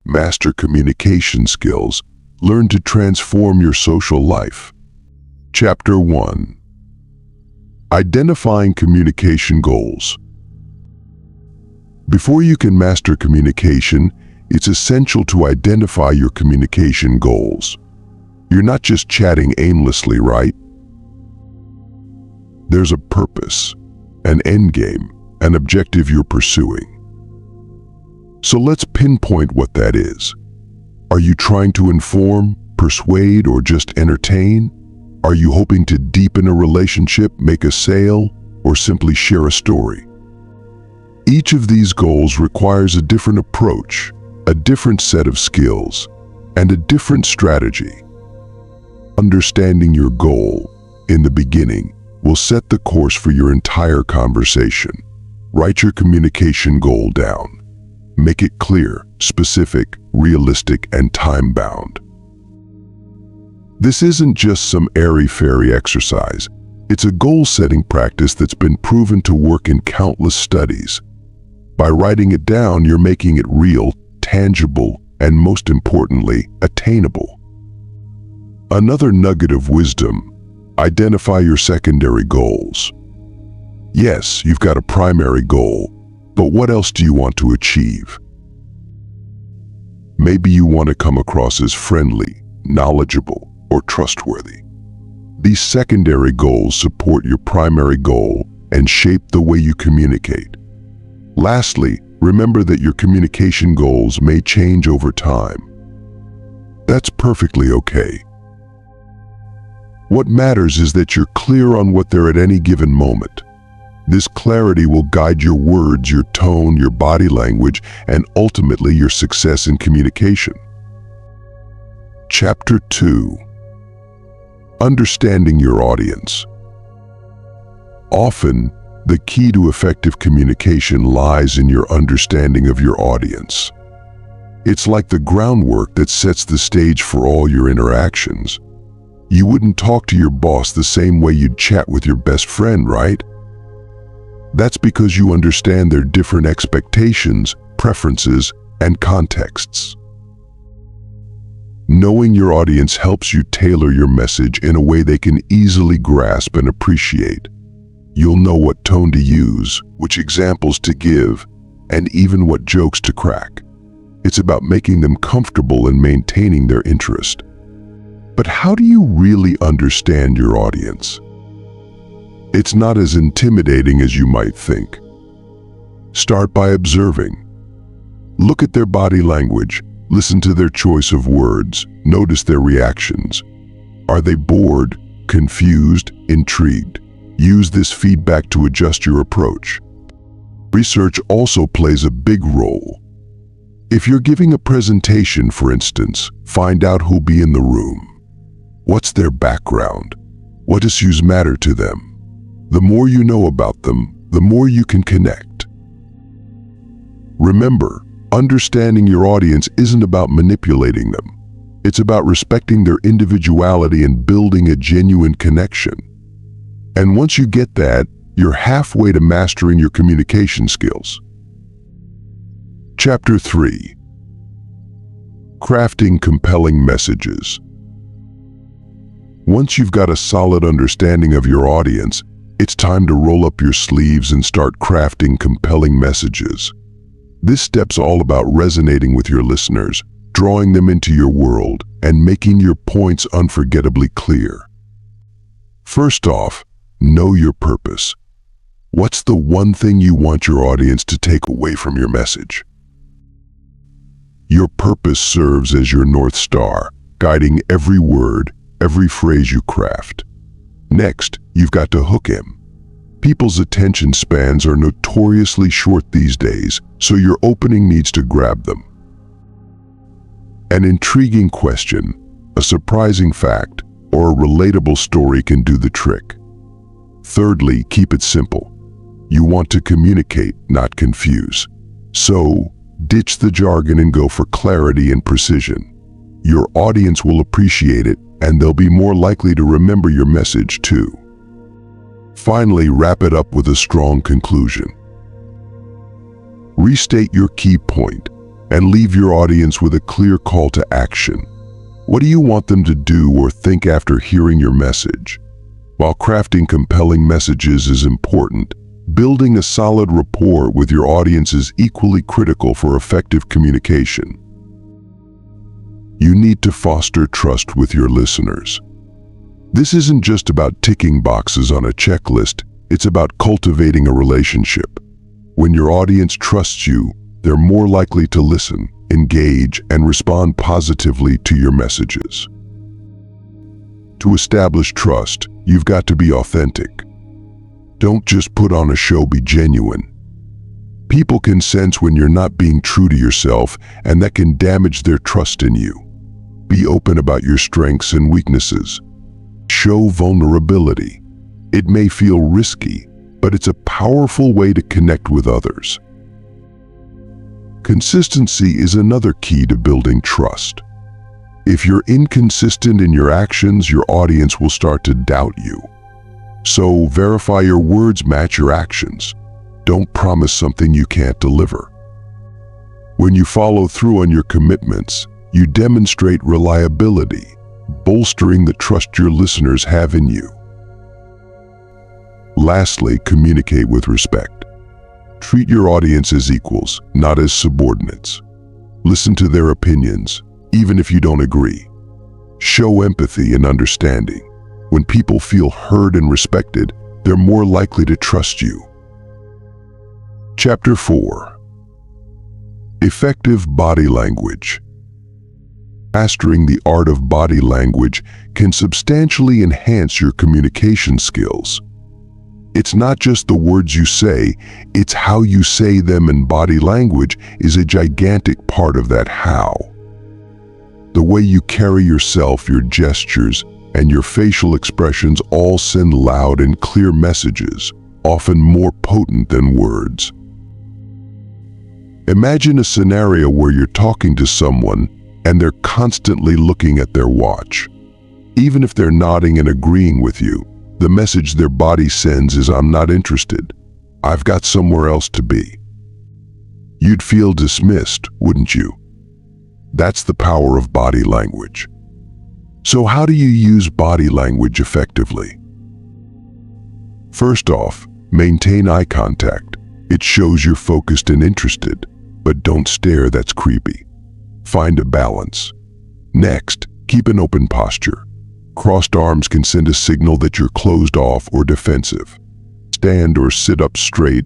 master communication skills, learn to transform your social life. Chapter 1. Identifying communication goals. Before you can master communication, it's essential to identify your communication goals. You're not just chatting aimlessly, right? There's a purpose, an end game, an objective you're pursuing. So let's pinpoint what that is. Are you trying to inform, persuade, or just entertain? Are you hoping to deepen a relationship, make a sale, or simply share a story? Each of these goals requires a different approach, a different set of skills, and a different strategy. Understanding your goal in the beginning will set the course for your entire conversation. Write your communication goal down. Make it clear, specific, realistic, and time-bound. This isn't just some airy-fairy exercise. It's a goal-setting practice that's been proven to work in countless studies. By writing it down, you're making it real, tangible, and most importantly, attainable. Another nugget of wisdom: identify your secondary goals. Yes, you've got a primary goal, but what else do you want to achieve? Maybe you want to come across as friendly, knowledgeable, or trustworthy. These secondary goals support your primary goal and shape the way you communicate. Lastly, remember that your communication goals may change over time. That's perfectly okay. What matters is that you're clear on what they're at any given moment. This clarity will guide your words, your tone, your body language, and ultimately your success in communication. Chapter 2. Understanding your audience. Often, the key to effective communication lies in your understanding of your audience. It's like the groundwork that sets the stage for all your interactions. You wouldn't talk to your boss the same way you'd chat with your best friend, right? That's because you understand their different expectations, preferences, and contexts. Knowing your audience helps you tailor your message in a way they can easily grasp and appreciate. You'll know what tone to use, which examples to give, and even what jokes to crack. It's about making them comfortable and maintaining their interest. But how do you really understand your audience? It's not as intimidating as you might think. Start by observing. Look at their body language, listen to their choice of words, notice their reactions. Are they bored, confused, intrigued? Use this feedback to adjust your approach. Research also plays a big role. If you're giving a presentation, for instance, find out who'll be in the room. What's their background? What issues matter to them? The more you know about them, the more you can connect. Remember, understanding your audience isn't about manipulating them. It's about respecting their individuality and building a genuine connection. And once you get that, you're halfway to mastering your communication skills. Chapter 3. Crafting compelling messages. Once you've got a solid understanding of your audience, it's time to roll up your sleeves and start crafting compelling messages. This step's all about resonating with your listeners, drawing them into your world, and making your points unforgettably clear. First off, know your purpose. What's the one thing you want your audience to take away from your message? Your purpose serves as your North Star, guiding every word, every phrase you craft. Next, you've got to hook him. People's attention spans are notoriously short these days, so your opening needs to grab them. An intriguing question, a surprising fact, or a relatable story can do the trick. Thirdly, keep it simple. You want to communicate, not confuse. So, ditch the jargon and go for clarity and precision. Your audience will appreciate it, and they'll be more likely to remember your message too. Finally, wrap it up with a strong conclusion. Restate your key point. and leave your audience with a clear call to action. What do you want them to do or think after hearing your message? While crafting compelling messages is important, building a solid rapport with your audience is equally critical for effective communication. You need to foster trust with your listeners. This isn't just about ticking boxes on a checklist, it's about cultivating a relationship. When your audience trusts you, they're more likely to listen, engage, and respond positively to your messages. To establish trust, you've got to be authentic. Don't just put on a show, be genuine. People can sense when you're not being true to yourself, and that can damage their trust in you. Be open about your strengths and weaknesses. Show vulnerability. It may feel risky, but it's a powerful way to connect with others. Consistency is another key to building trust. If you're inconsistent in your actions, your audience will start to doubt you. So verify your words match your actions. Don't promise something you can't deliver. When you follow through on your commitments, you demonstrate reliability, bolstering the trust your listeners have in you. Lastly, communicate with respect. Treat your audience as equals, not as subordinates. Listen to their opinions, even if you don't agree. Show empathy and understanding. When people feel heard and respected, they're more likely to trust you. Chapter 4. Effective body language. Mastering the art of body language can substantially enhance your communication skills. It's not just the words you say, it's how you say them, and body language is a gigantic part of that how. The way you carry yourself, your gestures, and your facial expressions all send loud and clear messages, often more potent than words. Imagine a scenario where you're talking to someone and they're constantly looking at their watch. Even if they're nodding and agreeing with you, the message their body sends is, "I'm not interested. I've got somewhere else to be." You'd feel dismissed, wouldn't you? That's the power of body language. So how do you use body language effectively? First off, maintain eye contact. It shows you're focused and interested, but don't stare, that's creepy. Find a balance. Next, keep an open posture. Crossed arms can send a signal that you're closed off or defensive. Stand or sit up straight.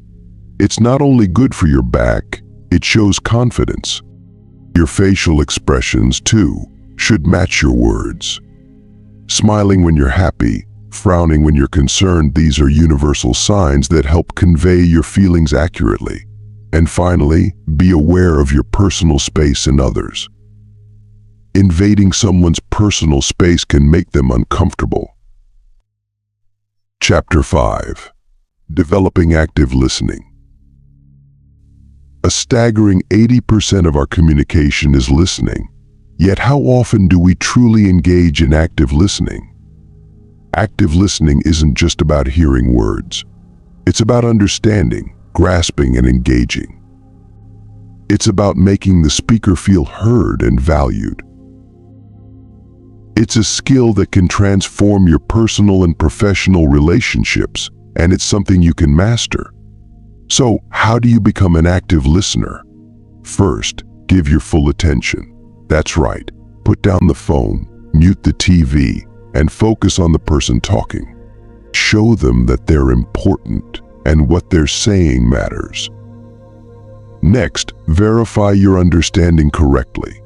It's not only good for your back, it shows confidence. Your facial expressions, too, should match your words. Smiling when you're happy, frowning when you're concerned, these are universal signs that help convey your feelings accurately. And finally, be aware of your personal space and others. Invading someone's personal space can make them uncomfortable. Chapter 5. Developing active listening. A staggering 80% of our communication is listening. Yet how often do we truly engage in active listening? Active listening isn't just about hearing words. It's about understanding, grasping, and engaging. It's about making the speaker feel heard and valued. It's a skill that can transform your personal and professional relationships, and it's something you can master. So, how do you become an active listener? First, give your full attention. That's right. Put down the phone, mute the TV, and focus on the person talking. Show them that they're important and what they're saying matters. Next, verify you're understanding correctly.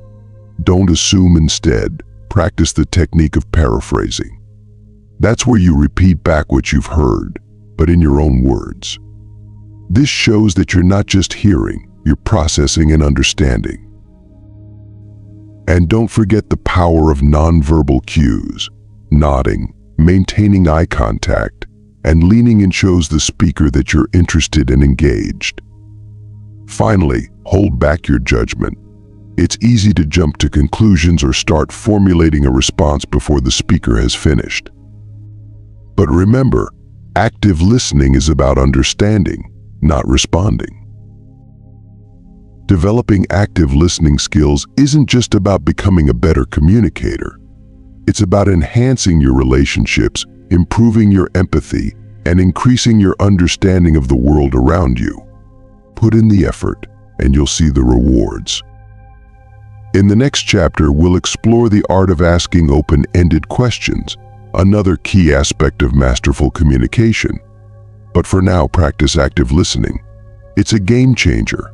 Don't assume, instead, practice the technique of paraphrasing. That's where you repeat back what you've heard, but in your own words. This shows that you're not just hearing, you're processing and understanding. And don't forget the power of nonverbal cues. Nodding, maintaining eye contact, and leaning in shows the speaker that you're interested and engaged. Finally, hold back your judgment. It's easy to jump to conclusions or start formulating a response before the speaker has finished. But remember, active listening is about understanding, not responding. Developing active listening skills isn't just about becoming a better communicator. It's about enhancing your relationships, improving your empathy, and increasing your understanding of the world around you. Put in the effort, and you'll see the rewards. In the next chapter, we'll explore the art of asking open-ended questions, another key aspect of masterful communication. But for now, practice active listening. It's a game changer.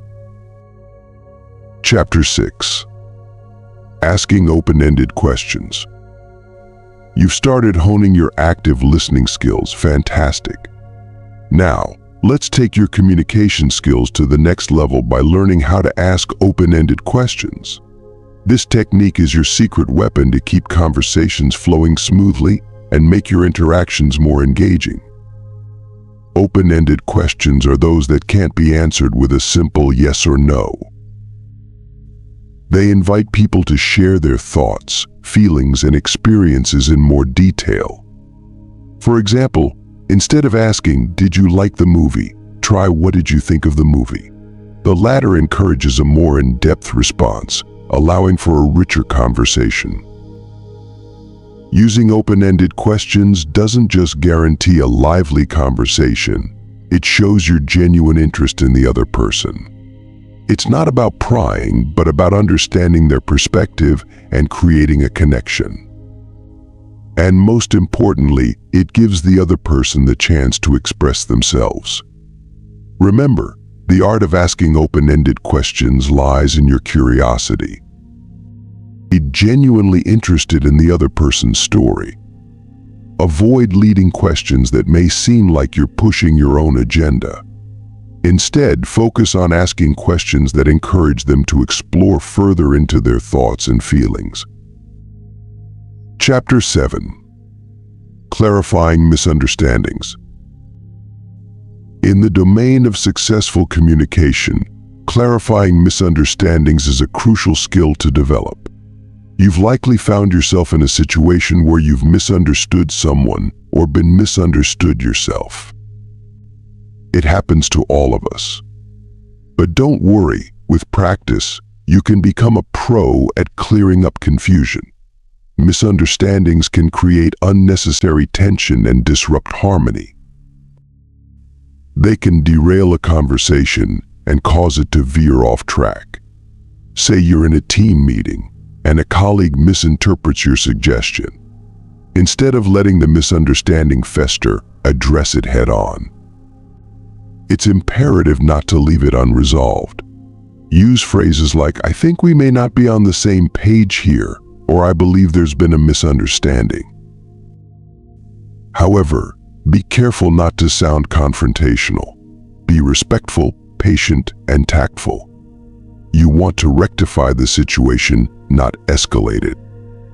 Chapter 6. Asking open-ended questions. You've started honing your active listening skills. Fantastic. Now, let's take your communication skills to the next level by learning how to ask open-ended questions. This technique is your secret weapon to keep conversations flowing smoothly and make your interactions more engaging. Open-ended questions are those that can't be answered with a simple yes or no. They invite people to share their thoughts, feelings, and experiences in more detail. For example, instead of asking, "Did you like the movie?" try, "What did you think of the movie?" The latter encourages a more in-depth response, allowing for a richer conversation. Using open-ended questions doesn't just guarantee a lively conversation, it shows your genuine interest in the other person. It's not about prying, but about understanding their perspective and creating a connection. And most importantly, it gives the other person the chance to express themselves. Remember, the art of asking open-ended questions lies in your curiosity. Be genuinely interested in the other person's story. Avoid leading questions that may seem like you're pushing your own agenda. Instead, focus on asking questions that encourage them to explore further into their thoughts and feelings. Chapter 7. Clarifying misunderstandings. In the domain of successful communication, clarifying misunderstandings is a crucial skill to develop. You've likely found yourself in a situation where you've misunderstood someone or been misunderstood yourself. It happens to all of us. But don't worry, with practice, you can become a pro at clearing up confusion. Misunderstandings can create unnecessary tension and disrupt harmony. They can derail a conversation and cause it to veer off track. Say you're in a team meeting and a colleague misinterprets your suggestion. Instead of letting the misunderstanding fester, address it head-on. It's imperative not to leave it unresolved. Use phrases like, "I think we may not be on the same page here," or "I believe there's been a misunderstanding." However, be careful not to sound confrontational. Be respectful, patient, and tactful. You want to rectify the situation, not escalate it.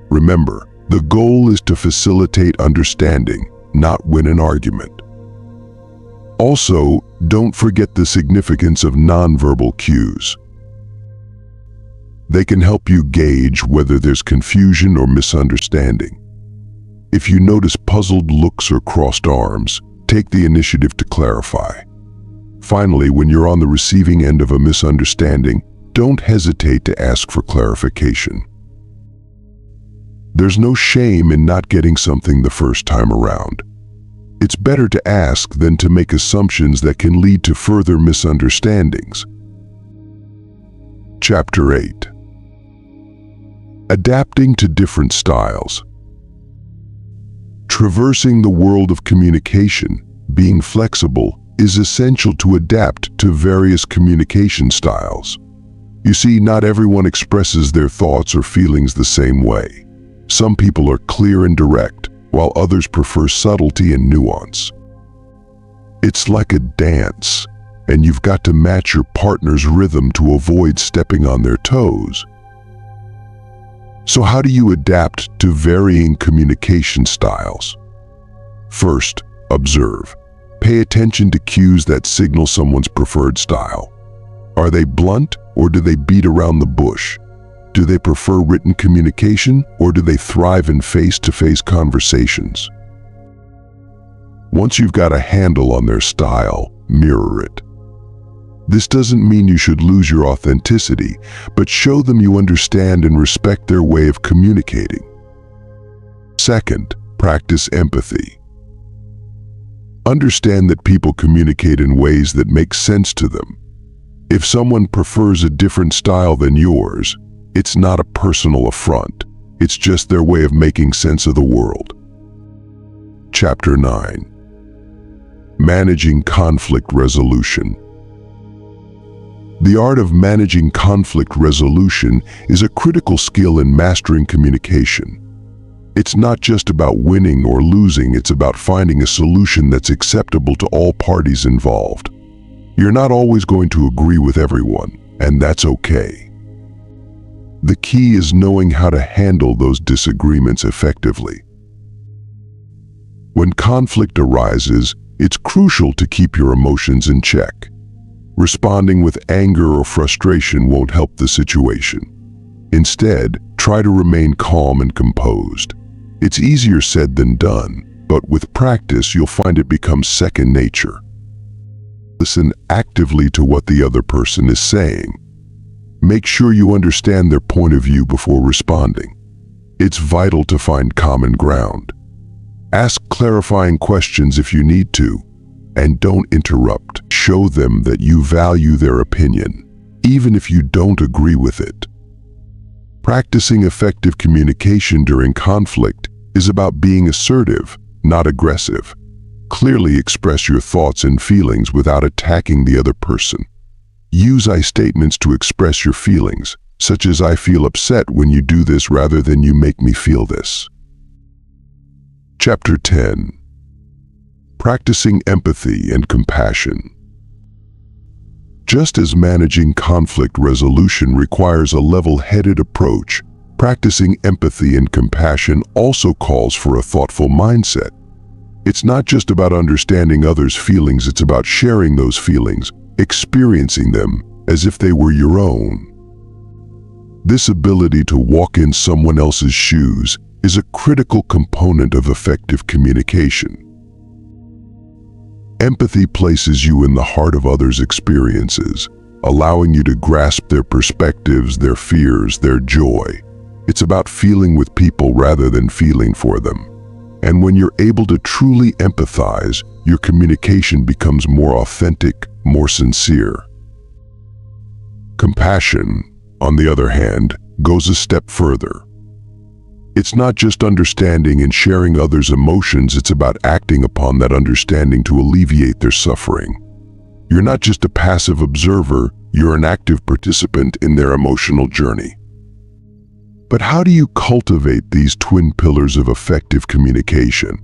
Remember, the goal is to facilitate understanding, not win an argument. Also, don't forget the significance of nonverbal cues. They can help you gauge whether there's confusion or misunderstanding. If you notice puzzled looks or crossed arms, take the initiative to clarify. Finally, when you're on the receiving end of a misunderstanding, don't hesitate to ask for clarification. There's no shame in not getting something the first time around. It's better to ask than to make assumptions that can lead to further misunderstandings. Chapter 8. Adapting to different styles. Traversing the world of communication, being flexible, is essential to adapt to various communication styles. You see, not everyone expresses their thoughts or feelings the same way. Some people are clear and direct, while others prefer subtlety and nuance. It's like a dance, and you've got to match your partner's rhythm to avoid stepping on their toes. So how do you adapt to varying communication styles? First, observe. Pay attention to cues that signal someone's preferred style. Are they blunt, or do they beat around the bush? Do they prefer written communication, or do they thrive in face-to-face conversations? Once you've got a handle on their style, mirror it. This doesn't mean you should lose your authenticity, but show them you understand and respect their way of communicating. Second, practice empathy. Understand that people communicate in ways that make sense to them. If someone prefers a different style than yours, it's not a personal affront. It's just their way of making sense of the world. Chapter 9. Managing conflict resolution. The art of managing conflict resolution is a critical skill in mastering communication. It's not just about winning or losing, it's about finding a solution that's acceptable to all parties involved. You're not always going to agree with everyone, and that's okay. The key is knowing how to handle those disagreements effectively. When conflict arises, it's crucial to keep your emotions in check. Responding with anger or frustration won't help the situation. Instead, try to remain calm and composed. It's easier said than done, but with practice you'll find it becomes second nature. Listen actively to what the other person is saying. Make sure you understand their point of view before responding. It's vital to find common ground. Ask clarifying questions if you need to, and don't interrupt. Show them that you value their opinion, even if you don't agree with it. Practicing effective communication during conflict is about being assertive, not aggressive. Clearly express your thoughts and feelings without attacking the other person. Use I statements to express your feelings, such as "I feel upset when you do this" rather than "you make me feel this." Chapter 10. Practicing empathy and compassion. Just as managing conflict resolution requires a level-headed approach, practicing empathy and compassion also calls for a thoughtful mindset. It's not just about understanding others' feelings, it's about sharing those feelings, experiencing them as if they were your own. This ability to walk in someone else's shoes is a critical component of effective communication. Empathy places you in the heart of others' experiences, allowing you to grasp their perspectives, their fears, their joy. It's about feeling with people rather than feeling for them. And when you're able to truly empathize, your communication becomes more authentic, more sincere. Compassion, on the other hand, goes a step further. It's not just understanding and sharing others' emotions, it's about acting upon that understanding to alleviate their suffering. You're not just a passive observer, you're an active participant in their emotional journey. But how do you cultivate these twin pillars of effective communication?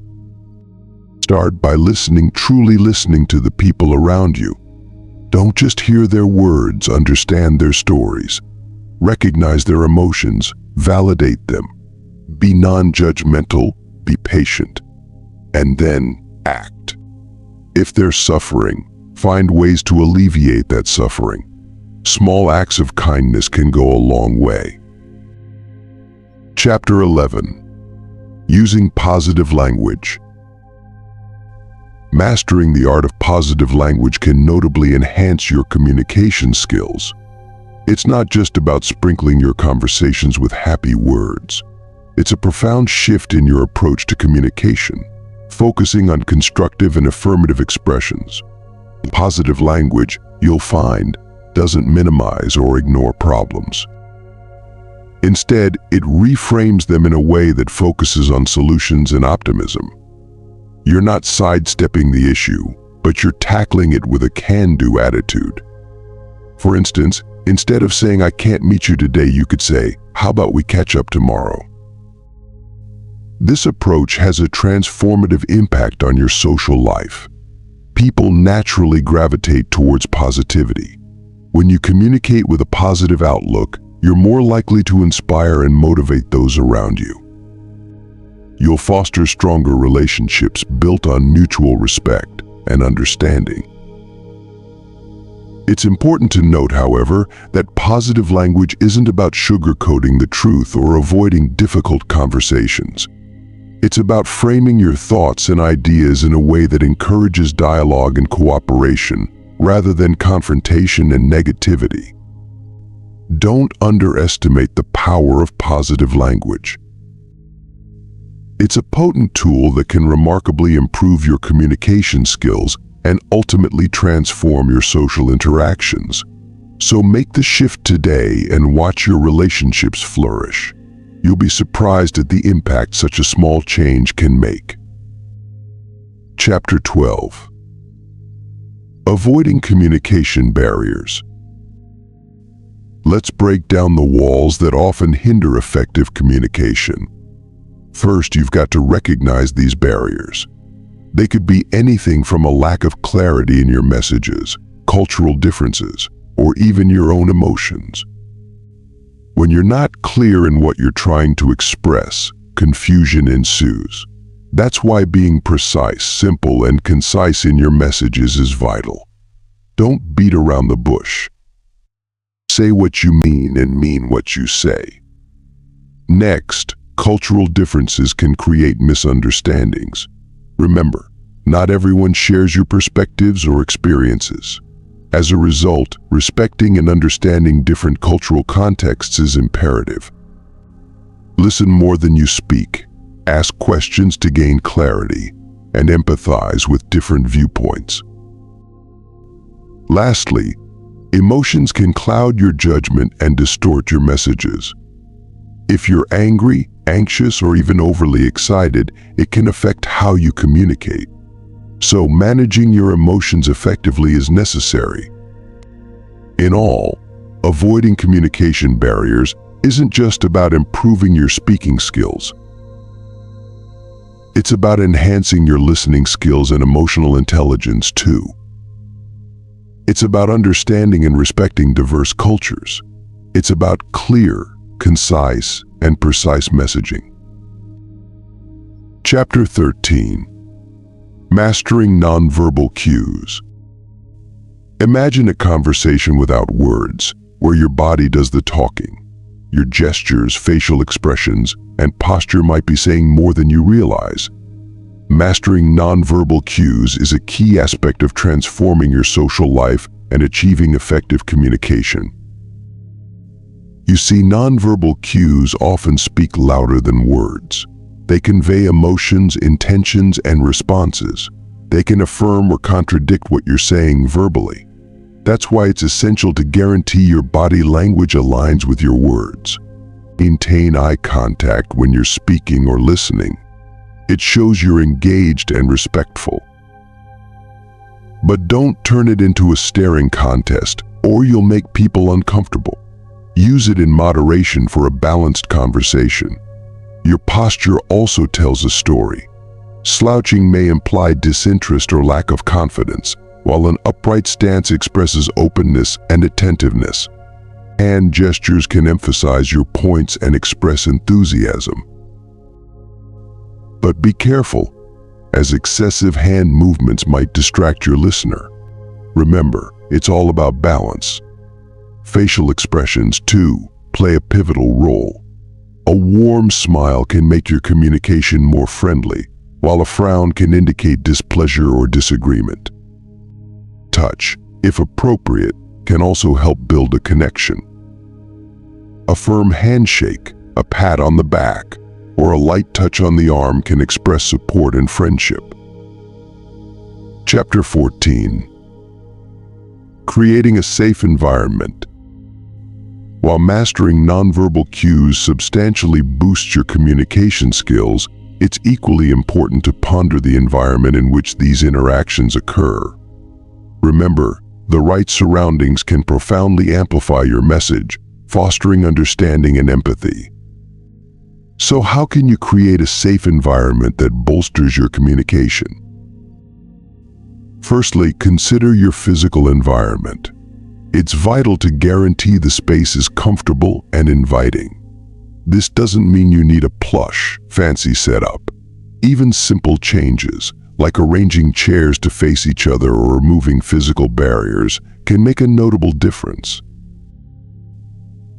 Start by listening, truly listening to the people around you. Don't just hear their words, understand their stories. Recognize their emotions, validate them. Be non-judgmental, be patient, and then act. If they're suffering, find ways to alleviate that suffering. Small acts of kindness can go a long way. Chapter 11. Using positive language. Mastering the art of positive language can notably enhance your communication skills. It's not just about sprinkling your conversations with happy words. It's a profound shift in your approach to communication, focusing on constructive and affirmative expressions. Positive language, you'll find, doesn't minimize or ignore problems. Instead, it reframes them in a way that focuses on solutions and optimism. You're not sidestepping the issue, but you're tackling it with a can-do attitude. For instance, instead of saying "I can't meet you today," you could say, "How about we catch up tomorrow?" This approach has a transformative impact on your social life. People naturally gravitate towards positivity. When you communicate with a positive outlook, you're more likely to inspire and motivate those around you. You'll foster stronger relationships built on mutual respect and understanding. It's important to note, however, that positive language isn't about sugarcoating the truth or avoiding difficult conversations. It's about framing your thoughts and ideas in a way that encourages dialogue and cooperation, rather than confrontation and negativity. Don't underestimate the power of positive language. It's a potent tool that can remarkably improve your communication skills and ultimately transform your social interactions. So make the shift today and watch your relationships flourish. You'll be surprised at the impact such a small change can make. Chapter 12. Avoiding communication barriers. Let's break down the walls that often hinder effective communication. First, you've got to recognize these barriers. They could be anything from a lack of clarity in your messages, cultural differences, or even your own emotions. When you're not clear in what you're trying to express, confusion ensues. That's why being precise, simple, and concise in your messages is vital. Don't beat around the bush. Say what you mean and mean what you say. Next, cultural differences can create misunderstandings. Remember, not everyone shares your perspectives or experiences. As a result, respecting and understanding different cultural contexts is imperative. Listen more than you speak. Ask questions to gain clarity, and empathize with different viewpoints. Lastly, emotions can cloud your judgment and distort your messages. If you're angry, anxious, or even overly excited, it can affect how you communicate. So managing your emotions effectively is necessary. In all, avoiding communication barriers isn't just about improving your speaking skills. It's about enhancing your listening skills and emotional intelligence too. It's about understanding and respecting diverse cultures. It's about clear, concise, and precise messaging. Chapter 13. Mastering Nonverbal Cues. Imagine a conversation without words, where your body does the talking. Your gestures, facial expressions, and posture might be saying more than you realize. Mastering nonverbal cues is a key aspect of transforming your social life and achieving effective communication. You see, nonverbal cues often speak louder than words. They convey emotions, intentions, and responses. They can affirm or contradict what you're saying verbally. That's why it's essential to guarantee your body language aligns with your words. Maintain eye contact when you're speaking or listening. It shows you're engaged and respectful. But don't turn it into a staring contest, or you'll make people uncomfortable. Use it in moderation for a balanced conversation. Your posture also tells a story. Slouching may imply disinterest or lack of confidence, while an upright stance expresses openness and attentiveness. Hand gestures can emphasize your points and express enthusiasm. But be careful, as excessive hand movements might distract your listener. Remember, it's all about balance. Facial expressions, too, play a pivotal role. A warm smile can make your communication more friendly, while a frown can indicate displeasure or disagreement. Touch, if appropriate, can also help build a connection. A firm handshake, a pat on the back, or a light touch on the arm can express support and friendship. Chapter 14. Creating a safe environment. While mastering nonverbal cues substantially boosts your communication skills, it's equally important to ponder the environment in which these interactions occur. Remember, the right surroundings can profoundly amplify your message, fostering understanding and empathy. So how can you create a safe environment that bolsters your communication? Firstly, consider your physical environment. It's vital to guarantee the space is comfortable and inviting. This doesn't mean you need a plush, fancy setup. Even simple changes, like arranging chairs to face each other or removing physical barriers, can make a notable difference.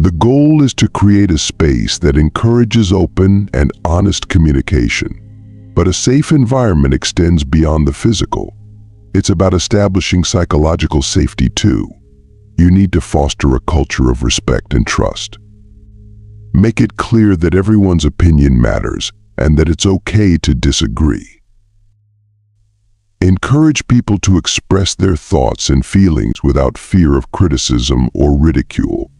The goal is to create a space that encourages open and honest communication, but a safe environment extends beyond the physical. It's about establishing psychological safety too. You need to foster a culture of respect and trust. Make it clear that everyone's opinion matters and that it's okay to disagree. Encourage people to express their thoughts and feelings without fear of criticism or ridicule.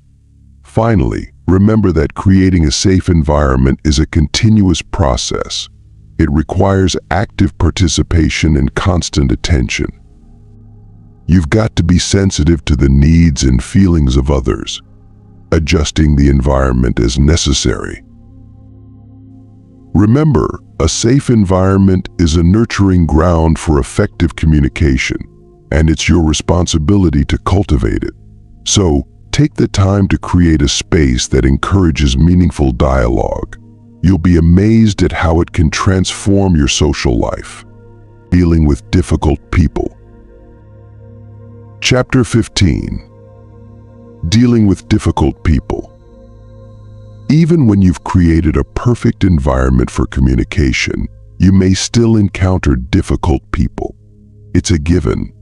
Finally, remember that creating a safe environment is a continuous process. It requires active participation and constant attention. You've got to be sensitive to the needs and feelings of others, adjusting the environment as necessary. Remember, a safe environment is a nurturing ground for effective communication, and it's your responsibility to cultivate it. So, take the time to create a space that encourages meaningful dialogue. You'll be amazed at how it can transform your social life. Dealing with difficult people. Chapter 15. Dealing with difficult people. Even when you've created a perfect environment for communication, you may still encounter difficult people. It's a given,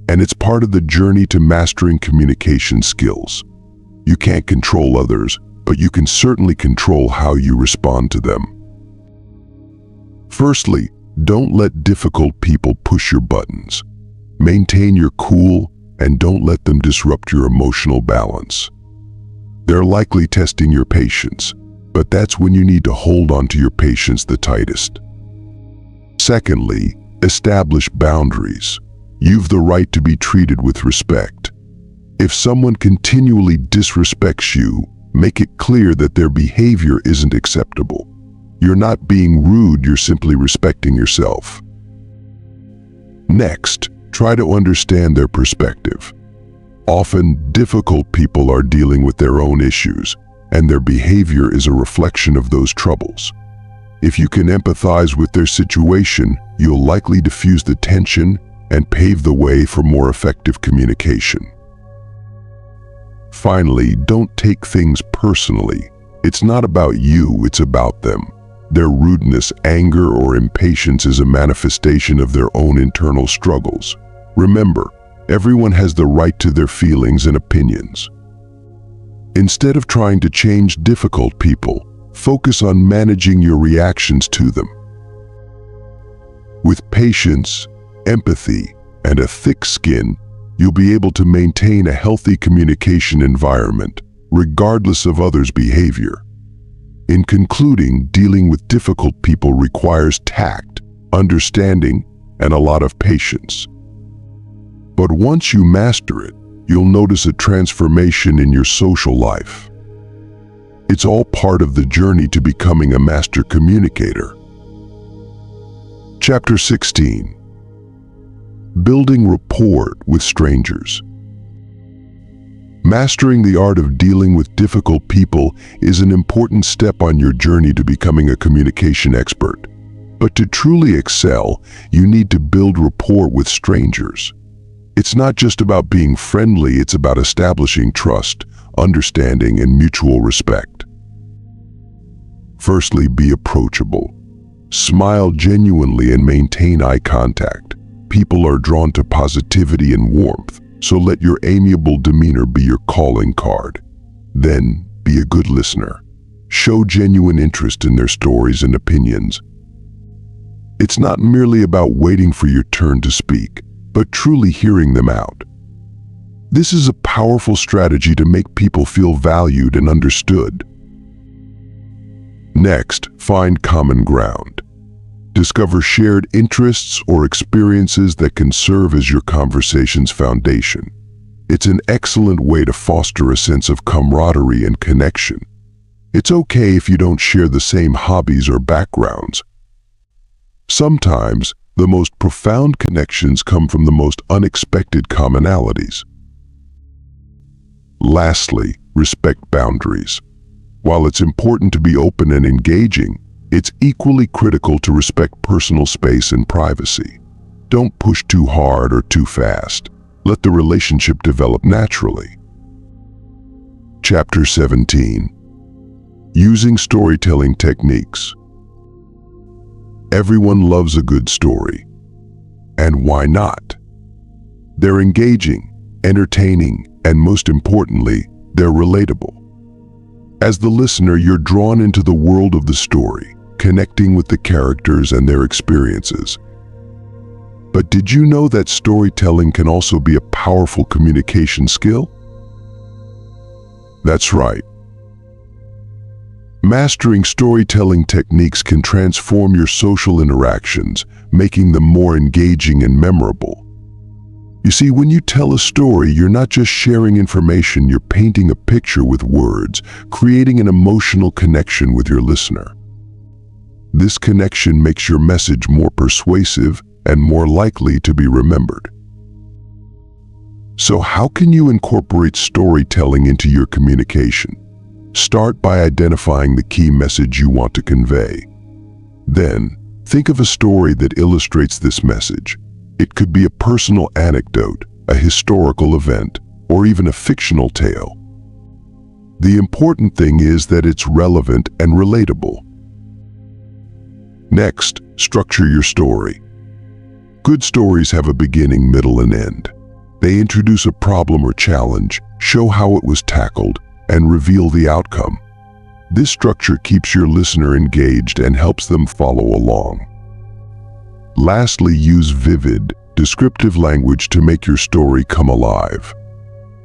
and it's part of the journey to mastering communication skills. You can't control others, but you can certainly control how you respond to them. Firstly, don't let difficult people push your buttons. Maintain your cool and don't let them disrupt your emotional balance. They're likely testing your patience, but that's when you need to hold on to your patience the tightest. Secondly, establish boundaries. You've the right to be treated with respect. If someone continually disrespects you, make it clear that their behavior isn't acceptable. You're not being rude, you're simply respecting yourself. Next, try to understand their perspective. Often, difficult people are dealing with their own issues, and their behavior is a reflection of those troubles. If you can empathize with their situation, you'll likely diffuse the tension and pave the way for more effective communication. Finally, don't take things personally. It's not about you, it's about them. Their rudeness, anger, or impatience is a manifestation of their own internal struggles. Remember, everyone has the right to their feelings and opinions. Instead of trying to change difficult people, focus on managing your reactions to them. With patience, empathy, and a thick skin, you'll be able to maintain a healthy communication environment, regardless of others' behavior. In concluding, dealing with difficult people requires tact, understanding, and a lot of patience. But once you master it, you'll notice a transformation in your social life. It's all part of the journey to becoming a master communicator. Chapter 16. Building rapport with strangers. Mastering the art of dealing with difficult people is an important step on your journey to becoming a communication expert. But to truly excel, you need to build rapport with strangers. It's not just about being friendly, it's about establishing trust, understanding, and mutual respect. Firstly, be approachable. Smile genuinely and maintain eye contact. People are drawn to positivity and warmth, so let your amiable demeanor be your calling card. Then, be a good listener. Show genuine interest in their stories and opinions. It's not merely about waiting for your turn to speak, but truly hearing them out. This is a powerful strategy to make people feel valued and understood. Next, find common ground. Discover shared interests or experiences that can serve as your conversation's foundation. It's an excellent way to foster a sense of camaraderie and connection. It's okay if you don't share the same hobbies or backgrounds. Sometimes, the most profound connections come from the most unexpected commonalities. Lastly, respect boundaries. While it's important to be open and engaging, it's equally critical to respect personal space and privacy. Don't push too hard or too fast. Let the relationship develop naturally. Chapter 17. Using storytelling techniques. Everyone loves a good story. And why not? They're engaging, entertaining, and most importantly, they're relatable. As the listener, you're drawn into the world of the story, connecting with the characters and their experiences. But did you know that storytelling can also be a powerful communication skill? That's right. Mastering storytelling techniques can transform your social interactions, making them more engaging and memorable. You see, when you tell a story, you're not just sharing information, you're painting a picture with words, creating an emotional connection with your listener. This connection makes your message more persuasive and more likely to be remembered. So how can you incorporate storytelling into your communication? Start by identifying the key message you want to convey. Then, think of a story that illustrates this message. It could be a personal anecdote, a historical event, or even a fictional tale. The important thing is that it's relevant and relatable. Next, structure your story. Good stories have a beginning, middle, and end. They introduce a problem or challenge, show how it was tackled, and reveal the outcome. This structure keeps your listener engaged and helps them follow along. Lastly, use vivid, descriptive language to make your story come alive.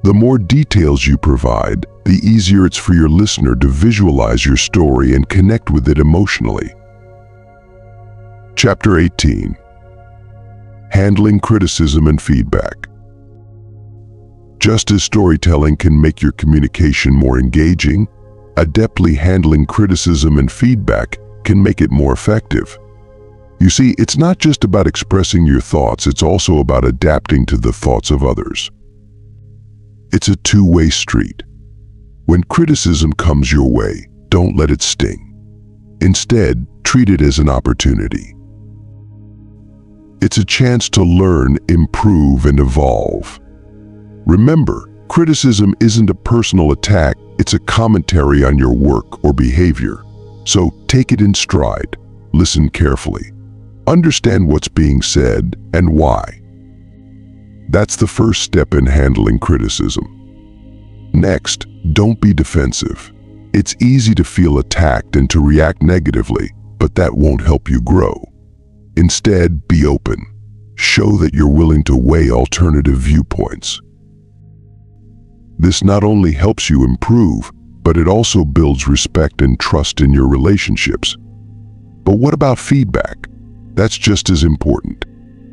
The more details you provide, the easier it's for your listener to visualize your story and connect with it emotionally. Chapter 18. Handling criticism and feedback. Just as storytelling can make your communication more engaging, adeptly handling criticism and feedback can make it more effective. You see, it's not just about expressing your thoughts, it's also about adapting to the thoughts of others. It's a two-way street. When criticism comes your way, don't let it sting. Instead, treat it as an opportunity. It's a chance to learn, improve, and evolve. Remember, criticism isn't a personal attack, it's a commentary on your work or behavior. So take it in stride, listen carefully, understand what's being said and why. That's the first step in handling criticism. Next, don't be defensive. It's easy to feel attacked and to react negatively, but that won't help you grow. Instead, be open. Show that you're willing to weigh alternative viewpoints. This not only helps you improve, but it also builds respect and trust in your relationships. But what about feedback? That's just as important.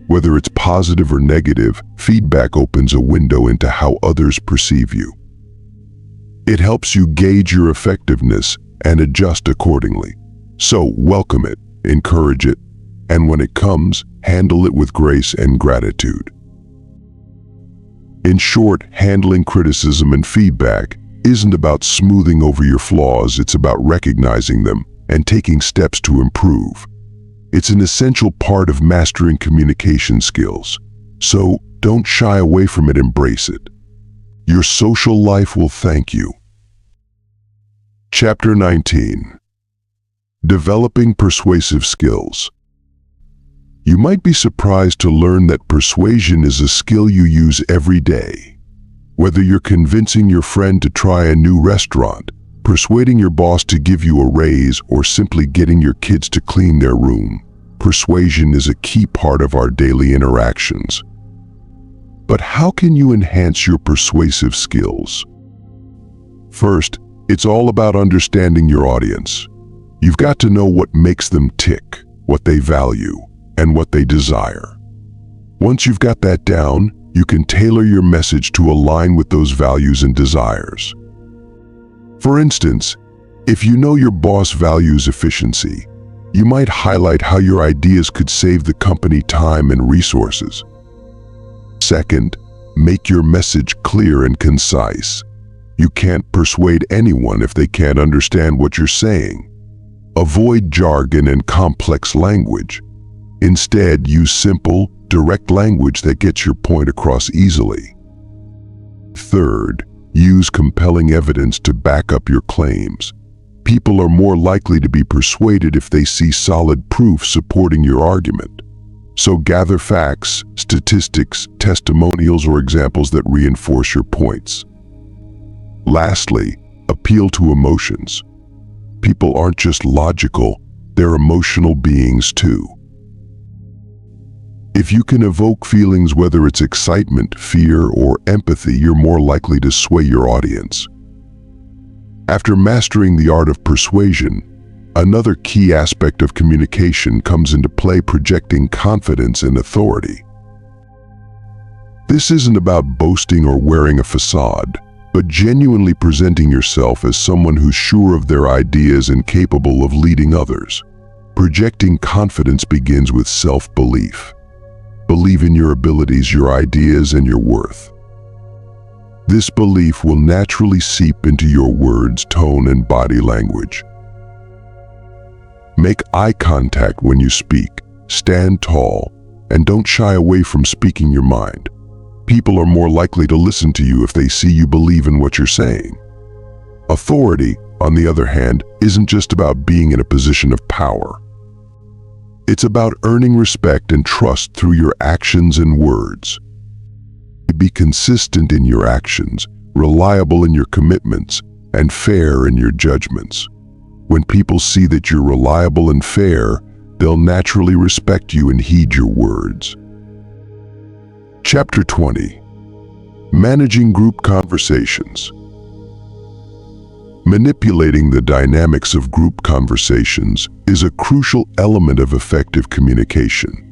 Whether it's positive or negative, feedback opens a window into how others perceive you. It helps you gauge your effectiveness and adjust accordingly. So welcome it, encourage it, and when it comes, handle it with grace and gratitude. In short, handling criticism and feedback isn't about smoothing over your flaws, it's about recognizing them and taking steps to improve. It's an essential part of mastering communication skills. So don't shy away from it, embrace it. Your social life will thank you. Chapter 19. Developing persuasive skills. You might be surprised to learn that persuasion is a skill you use every day. Whether you're convincing your friend to try a new restaurant, persuading your boss to give you a raise, or simply getting your kids to clean their room, persuasion is a key part of our daily interactions. But how can you enhance your persuasive skills? First, it's all about understanding your audience. You've got to know what makes them tick, what they value, and what they desire. Once you've got that down, you can tailor your message to align with those values and desires. For instance, if you know your boss values efficiency, you might highlight how your ideas could save the company time and resources. Second, make your message clear and concise. You can't persuade anyone if they can't understand what you're saying. Avoid jargon and complex language. Instead, use simple, direct language that gets your point across easily. Third, use compelling evidence to back up your claims. People are more likely to be persuaded if they see solid proof supporting your argument. So gather facts, statistics, testimonials, or examples that reinforce your points. Lastly, appeal to emotions. People aren't just logical, they're emotional beings too. If you can evoke feelings, whether it's excitement, fear, or empathy, you're more likely to sway your audience. After mastering the art of persuasion, another key aspect of communication comes into play: projecting confidence and authority. This isn't about boasting or wearing a facade, but genuinely presenting yourself as someone who's sure of their ideas and capable of leading others. Projecting confidence begins with self-belief. Believe in your abilities, your ideas, and your worth. This belief will naturally seep into your words, tone, and body language. Make eye contact when you speak, stand tall, and don't shy away from speaking your mind. People are more likely to listen to you if they see you believe in what you're saying. Authority, on the other hand, isn't just about being in a position of power. It's about earning respect and trust through your actions and words. Be consistent in your actions, reliable in your commitments, and fair in your judgments. When people see that you're reliable and fair, they'll naturally respect you and heed your words. Chapter 20. Managing Group Conversations. Manipulating the dynamics of group conversations is a crucial element of effective communication.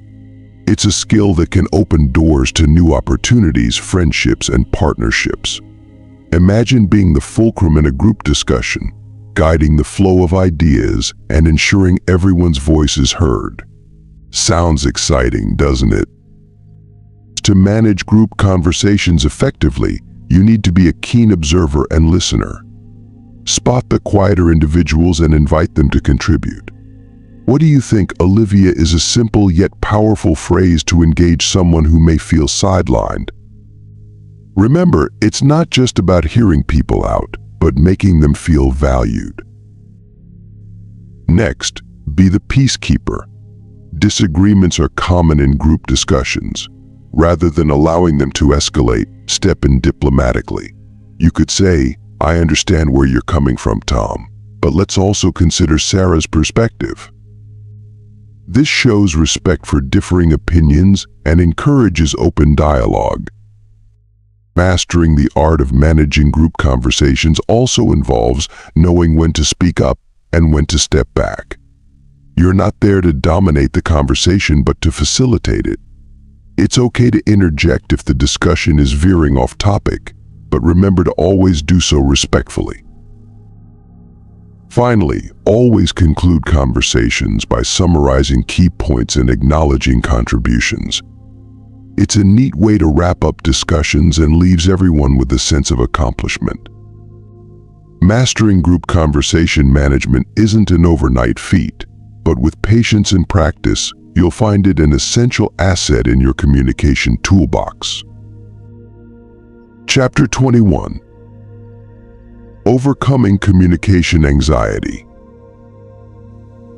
It's a skill that can open doors to new opportunities, friendships, and partnerships. Imagine being the fulcrum in a group discussion, guiding the flow of ideas and ensuring everyone's voice is heard. Sounds exciting, doesn't it? To manage group conversations effectively, you need to be a keen observer and listener. Spot the quieter individuals and invite them to contribute. What do you think, Olivia, is a simple yet powerful phrase to engage someone who may feel sidelined? Remember, it's not just about hearing people out, but making them feel valued. Next, be the peacekeeper. Disagreements are common in group discussions. Rather than allowing them to escalate, step in diplomatically. You could say, "I understand where you're coming from, Tom, but let's also consider Sarah's perspective." This shows respect for differing opinions and encourages open dialogue. Mastering the art of managing group conversations also involves knowing when to speak up and when to step back. You're not there to dominate the conversation, but to facilitate it. It's okay to interject if the discussion is veering off topic, but remember to always do so respectfully. Finally, always conclude conversations by summarizing key points and acknowledging contributions. It's a neat way to wrap up discussions and leaves everyone with a sense of accomplishment. Mastering group conversation management isn't an overnight feat, but with patience and practice, you'll find it an essential asset in your communication toolbox. Chapter 21. Overcoming communication anxiety.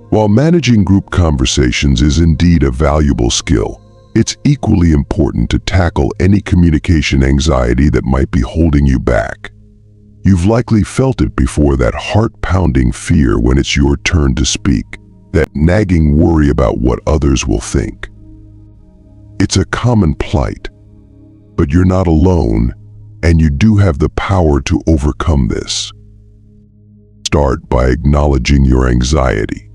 While managing group conversations is indeed a valuable skill, it's equally important to tackle any communication anxiety that might be holding you back. You've likely felt it before, that heart-pounding fear when it's your turn to speak, that nagging worry about what others will think. It's a common plight, but you're not alone, and you do have the power to overcome this. Start by acknowledging your anxiety.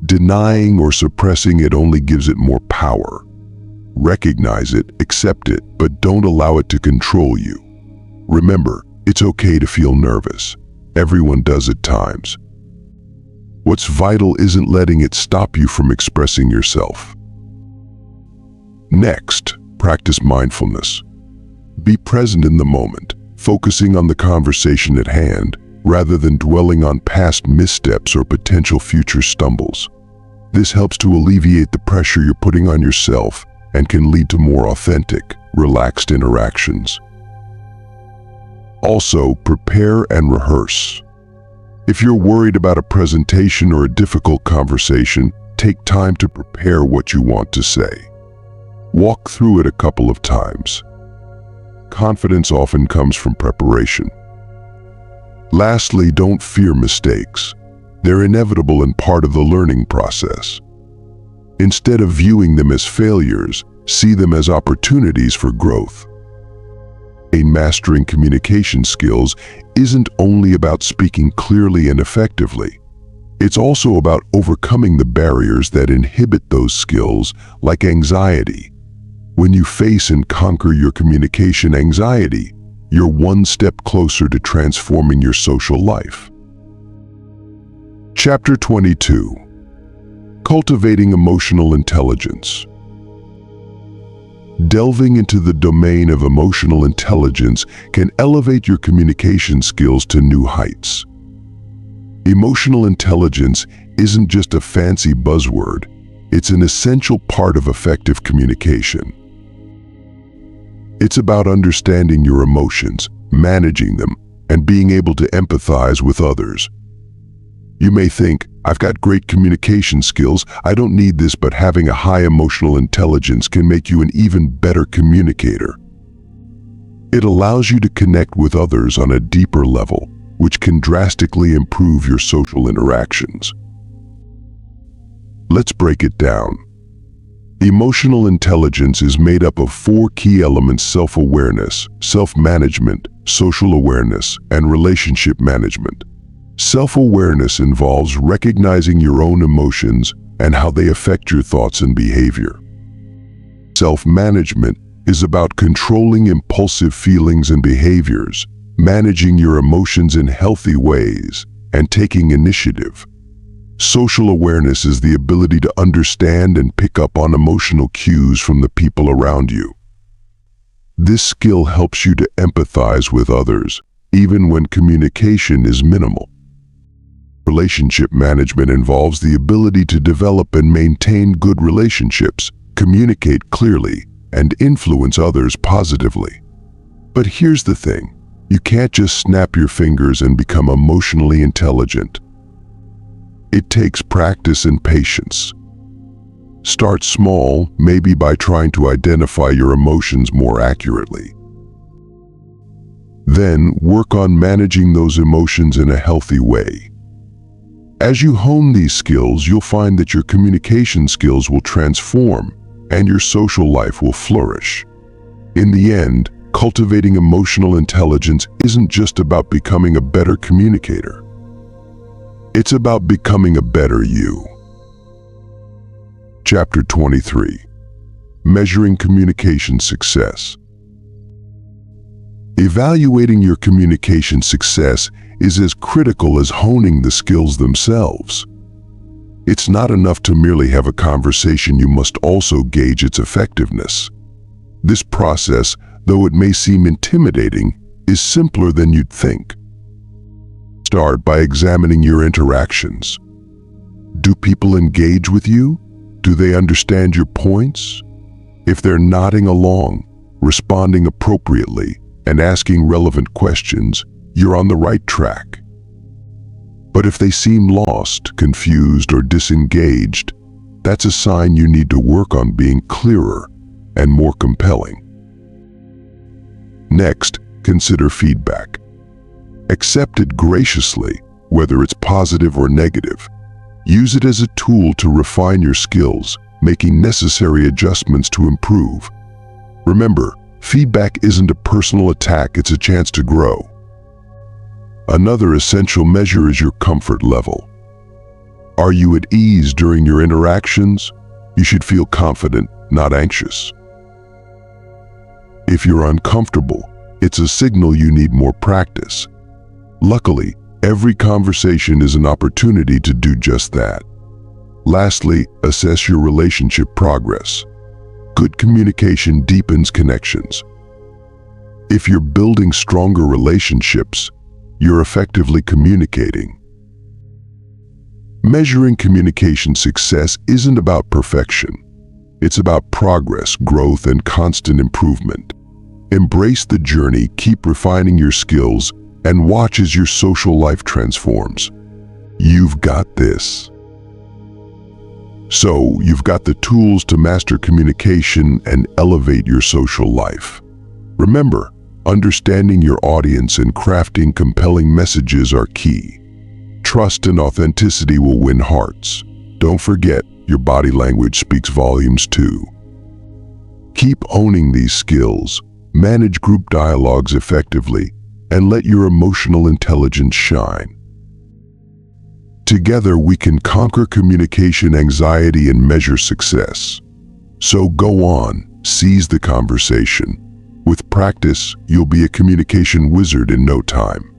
Denying or suppressing it only gives it more power. Recognize it, accept it, but don't allow it to control you. Remember, it's okay to feel nervous. Everyone does at times. What's vital isn't letting it stop you from expressing yourself. Next, practice mindfulness. Be present in the moment, focusing on the conversation at hand, rather than dwelling on past missteps or potential future stumbles. This helps to alleviate the pressure you're putting on yourself and can lead to more authentic, relaxed interactions. Also, prepare and rehearse. If you're worried about a presentation or a difficult conversation, take time to prepare what you want to say. Walk through it a couple of times. Confidence often comes from preparation. Lastly, don't fear mistakes. They're inevitable and part of the learning process. Instead of viewing them as failures, see them as opportunities for growth. Mastering communication skills isn't only about speaking clearly and effectively. It's also about overcoming the barriers that inhibit those skills, like anxiety. When you face and conquer your communication anxiety, you're one step closer to transforming your social life. Chapter 22. Cultivating Emotional Intelligence. Delving into the domain of emotional intelligence can elevate your communication skills to new heights. Emotional intelligence isn't just a fancy buzzword, it's an essential part of effective communication. It's about understanding your emotions, managing them, and being able to empathize with others. You may think, I've got great communication skills, I don't need this, but having a high emotional intelligence can make you an even better communicator. It allows you to connect with others on a deeper level, which can drastically improve your social interactions. Let's break it down. Emotional intelligence is made up of 4 key elements: self-awareness, self-management, social awareness, and relationship management. Self-awareness involves recognizing your own emotions and how they affect your thoughts and behavior. Self-management is about controlling impulsive feelings and behaviors, managing your emotions in healthy ways, and taking initiative. Social awareness is the ability to understand and pick up on emotional cues from the people around you. This skill helps you to empathize with others, even when communication is minimal. Relationship management involves the ability to develop and maintain good relationships, communicate clearly, and influence others positively. But here's the thing, you can't just snap your fingers and become emotionally intelligent. It takes practice and patience. Start small, maybe by trying to identify your emotions more accurately. Then work on managing those emotions in a healthy way. As you hone these skills, you'll find that your communication skills will transform and your social life will flourish. In the end, cultivating emotional intelligence isn't just about becoming a better communicator. It's about becoming a better you. Chapter 23. Measuring Communication Success. Evaluating your communication success is as critical as honing the skills themselves. It's not enough to merely have a conversation, you must also gauge its effectiveness. This process, though it may seem intimidating, is simpler than you'd think. Start by examining your interactions. Do people engage with you? Do they understand your points? If they're nodding along, responding appropriately, and asking relevant questions, you're on the right track. But if they seem lost, confused, or disengaged, that's a sign you need to work on being clearer and more compelling. Next, consider feedback. Accept it graciously, whether it's positive or negative. Use it as a tool to refine your skills, making necessary adjustments to improve. Remember, feedback isn't a personal attack, it's a chance to grow. Another essential measure is your comfort level. Are you at ease during your interactions? You should feel confident, not anxious. If you're uncomfortable, it's a signal you need more practice. Luckily, every conversation is an opportunity to do just that. Lastly, assess your relationship progress. Good communication deepens connections. If you're building stronger relationships, you're effectively communicating. Measuring communication success isn't about perfection. It's about progress, growth, and constant improvement. Embrace the journey, keep refining your skills, and watch as your social life transforms. You've got this. So, you've got the tools to master communication and elevate your social life. Remember, understanding your audience and crafting compelling messages are key. Trust and authenticity will win hearts. Don't forget, your body language speaks volumes too. Keep owning these skills, manage group dialogues effectively, and let your emotional intelligence shine. Together we can conquer communication anxiety and measure success. So go on, seize the conversation. With practice, you'll be a communication wizard in no time.